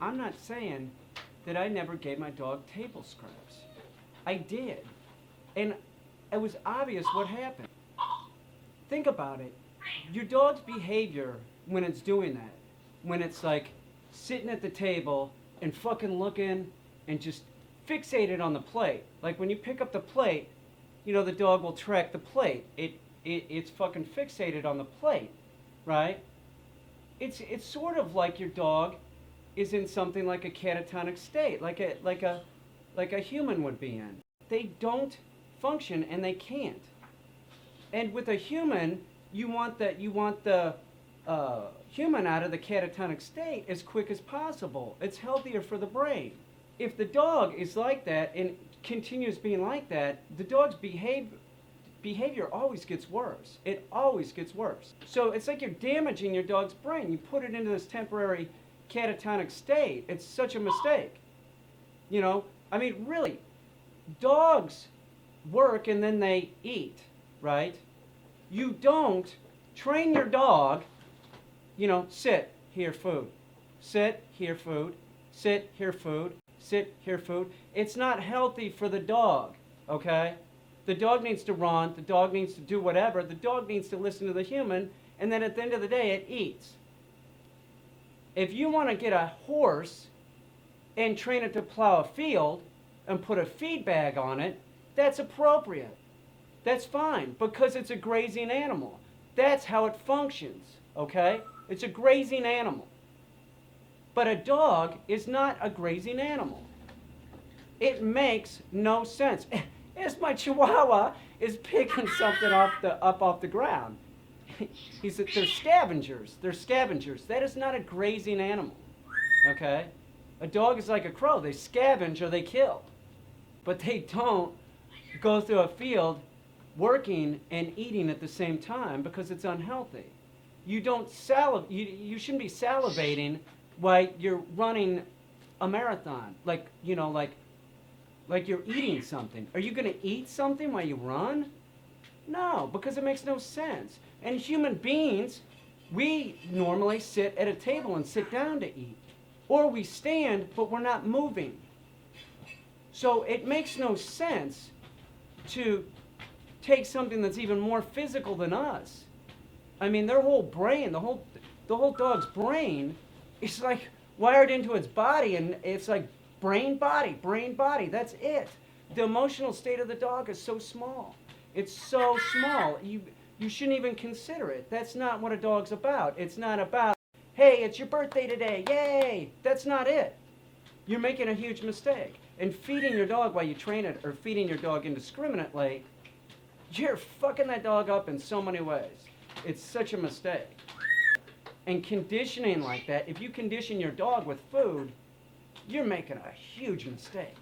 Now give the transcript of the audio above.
I'm not saying that I never gave my dog table scraps. I did. And it was obvious what happened. Think about it. Your dog's behavior when it's doing that, when it's like sitting at the table and fucking looking and just fixated on the plate. Like when you pick up the plate, you know, the dog will track the plate. It's fucking fixated on the plate, right? It's sort of like your dog is in something like a catatonic state, like a human would be in. They don't function and they can't. And with a human, you want the human out of the catatonic state as quick as possible. It's healthier for the brain. If the dog is like that and continues being like that, the dog's behavior always gets worse. It always gets worse. So it's like you're damaging your dog's brain. You put it into this temporary catatonic state. It's such a mistake. You know, I mean, really, dogs work and then they eat, right? You don't train your dog, you know, sit, here, food. Sit, here, food. Sit, here, food. Sit, here, food. It's not healthy for the dog, okay? The dog needs to run. The dog needs to do whatever. The dog needs to listen to the human, and then at the end of the day, it eats. If you want to get a horse and train it to plow a field and put a feed bag on it, that's appropriate. That's fine, because it's a grazing animal. That's how it functions, okay? It's a grazing animal. But a dog is not a grazing animal. It makes no sense. As my Chihuahua is picking something up off the ground. They're scavengers. They're scavengers. That is not a grazing animal, okay? A dog is like a crow. They scavenge or they kill. But they don't go through a field working and eating at the same time because it's unhealthy. You don't you shouldn't be salivating while you're running a marathon. Like you're eating something. Are you going to eat something while you run? No, because it makes no sense. And human beings, we normally sit at a table and sit down to eat. Or we stand, but we're not moving. So it makes no sense to take something that's even more physical than us. I mean, their whole brain, the whole dog's brain is like wired into its body, and it's like brain, body, that's it. The emotional state of the dog is so small. It's so small. You shouldn't even consider it. That's not what a dog's about. It's not about, hey, it's your birthday today, yay! That's not it. You're making a huge mistake. And feeding your dog while you train it, or feeding your dog indiscriminately, you're fucking that dog up in so many ways. It's such a mistake. And conditioning like that, if you condition your dog with food, you're making a huge mistake.